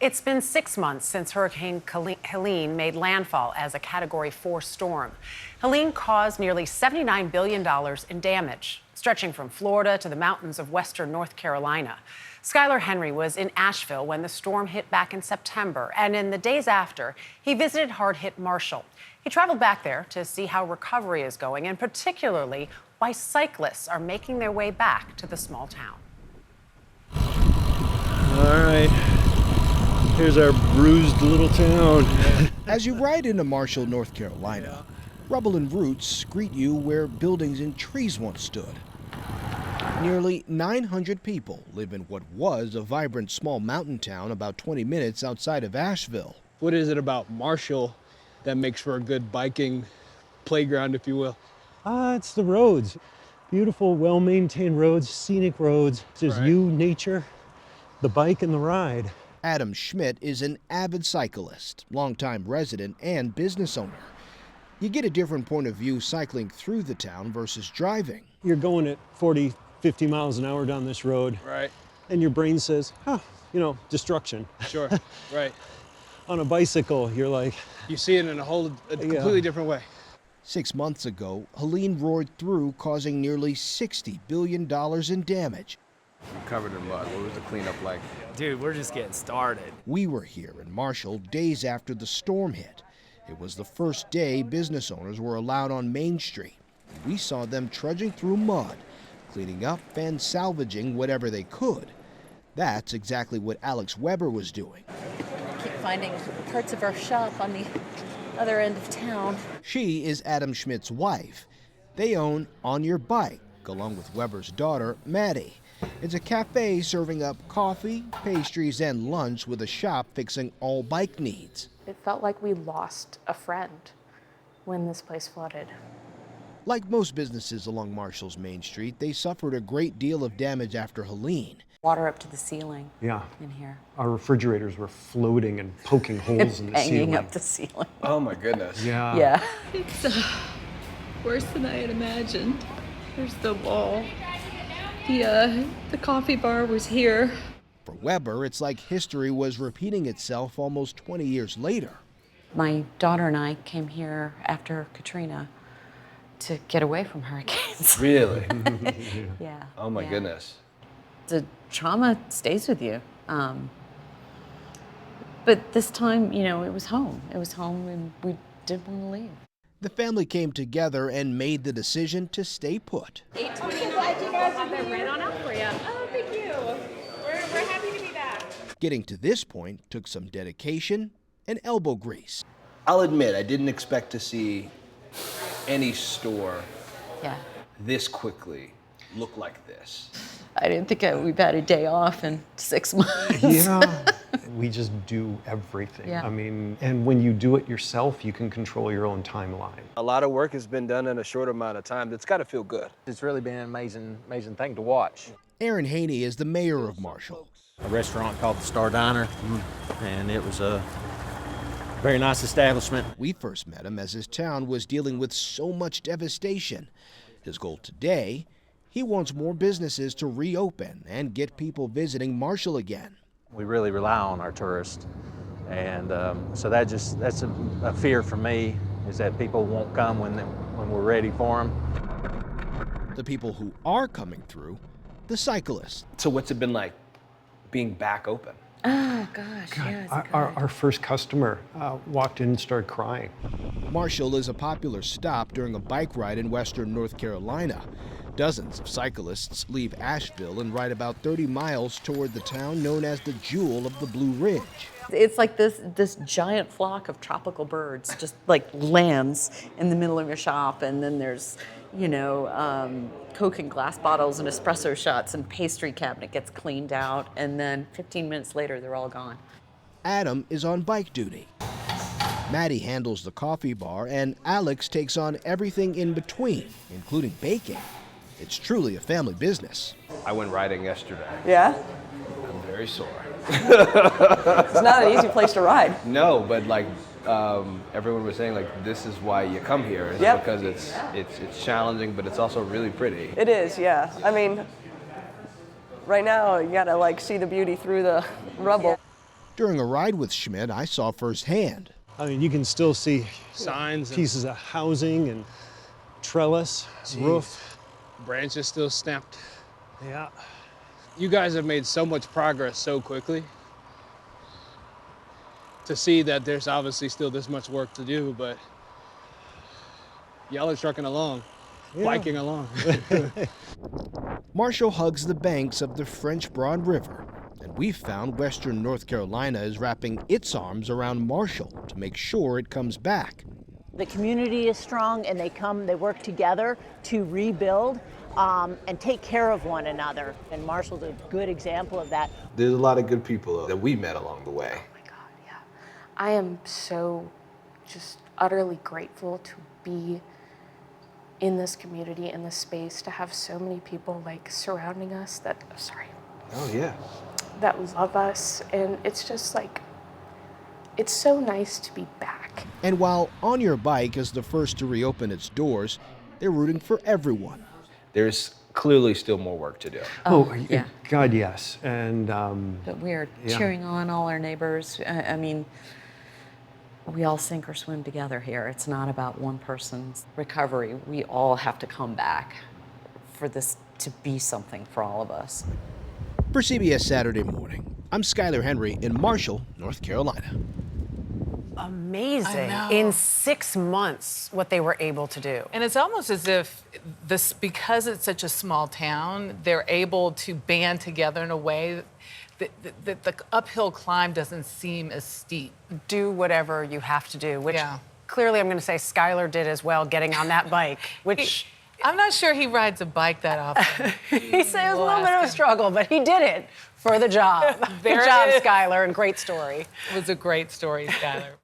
It's been 6 months since Hurricane Helene made landfall as a Category 4 storm. Helene caused nearly $79 billion in damage, stretching from Florida to the mountains of western North Carolina. Skylar Henry was in Asheville when the storm hit back in September, and in the days after, he visited hard-hit Marshall. He traveled back there to see how recovery is going, and particularly why cyclists are making their way back to the small town. All right. Here's our bruised little town. As you ride into Marshall, North Carolina, rubble and roots greet you where buildings and trees once stood. Nearly 900 people live in what was a vibrant small mountain town about 20 minutes outside of Asheville. What is it about Marshall that makes for a good biking playground, if you will? It's the roads. Beautiful, well-maintained roads, scenic roads. There's you, nature, the bike, and the ride. Adam Schmidt is an avid cyclist, longtime resident and business owner. You get a different point of view cycling through the town versus driving. You're going at 40, 50 miles an hour down this road. Right. And your brain says, destruction. Sure, right. On a bicycle, you're like... You see it in a completely different way. 6 months ago, Helene roared through, causing nearly $60 billion in damage. I'm covered in mud. What was the cleanup like? Dude, we're just getting started. We were here in Marshall days after the storm hit. It was the first day business owners were allowed on Main Street. We saw them trudging through mud, cleaning up and salvaging whatever they could. That's exactly what Alex Weber was doing. I keep finding parts of our shop on the other end of town. She is Adam Schmidt's wife. They own On Your Bike, along with Weber's daughter, Maddie. It's a cafe serving up coffee, pastries, and lunch with a shop fixing all bike needs. It felt like we lost a friend when this place flooded. Like most businesses along Marshall's Main Street, they suffered a great deal of damage after Helene. Water up to the ceiling in here. Our refrigerators were floating and poking holes in the ceiling. Hanging up the ceiling. Oh my goodness. Yeah. Yeah. It's worse than I had imagined. There's the wall. The coffee bar was here. For Weber, it's like history was repeating itself almost 20 years later. My daughter and I came here after Katrina to get away from hurricanes. Really? Yeah. Oh my goodness. The trauma stays with you. But this time, it was home. It was home and we didn't want to leave. The family came together and made the decision to stay put. I'm so glad you guys are here. Right on up for you. Oh, thank you. We're happy to be back. Getting to this point took some dedication and elbow grease. I'll admit, I didn't expect to see any store this quickly look like this. I didn't think we've had a day off in 6 months. Yeah. We just do everything. Yeah. I mean, and when you do it yourself, you can control your own timeline. A lot of work has been done in a short amount of time. That's got to feel good. It's really been an amazing thing to watch. Aaron Haney is the mayor of Marshall. A restaurant called the Star Diner, and it was a very nice establishment. We first met him as his town was dealing with so much devastation. His goal today, he wants more businesses to reopen and get people visiting Marshall again. We really rely on our tourists, and so that's a fear for me, is that people won't come when we're ready for them. The people who are coming through, the cyclists. So what's it been like being back open? Oh, gosh, yeah. Our first customer walked in and started crying. Marshall is a popular stop during a bike ride in western North Carolina. Dozens of cyclists leave Asheville and ride about 30 miles toward the town known as the Jewel of the Blue Ridge. It's like this giant flock of tropical birds just like lands in the middle of your shop, and then there's, Coke and glass bottles and espresso shots and pastry cabinet gets cleaned out, and then 15 minutes later they're all gone. Adam is on bike duty. Maddie handles the coffee bar, and Alex takes on everything in between, including baking. It's truly a family business. I went riding yesterday. Yeah? I'm very sore. It's not an easy place to ride. No, but everyone was saying this is why you come here, is because it's challenging, but it's also really pretty. It is, yeah. I mean, right now you gotta see the beauty through the rubble. During a ride with Schmidt, I saw firsthand. I mean, you can still see Signs, pieces of housing and trellis, roof. branches still snapped. Yeah. You guys have made so much progress so quickly. To see that there's obviously still this much work to do, but y'all are trucking along, biking along. Marshall hugs the banks of the French Broad River, and we've found Western North Carolina is wrapping its arms around Marshall to make sure it comes back. The community is strong, and they work together to rebuild and take care of one another. And Marshall's a good example of that. There's a lot of good people that we met along the way. Oh my God, yeah. I am so just utterly grateful to be in this community, in this space, to have so many people like surrounding us that, Oh yeah. that love us. And it's just like, it's so nice to be back. And while On Your Bike is the first to reopen its doors, they're rooting for everyone. There's clearly still more work to do. Oh, yeah. God, yes. And But we are cheering on all our neighbors. I mean, we all sink or swim together here. It's not about one person's recovery. We all have to come back for this to be something for all of us. For CBS Saturday Morning, I'm Skylar Henry in Marshall, North Carolina. Amazing. In 6 months, what they were able to do. And it's almost as if this, because it's such a small town, they're able to band together in a way that the uphill climb doesn't seem as steep. Do whatever you have to do, which clearly I'm going to say Skylar did as well, getting on that bike, which... I'm not sure he rides a bike that often. He said it was a little bit of a struggle, but he did it for the job. Good job, Skylar, and great story. It was a great story, Skylar.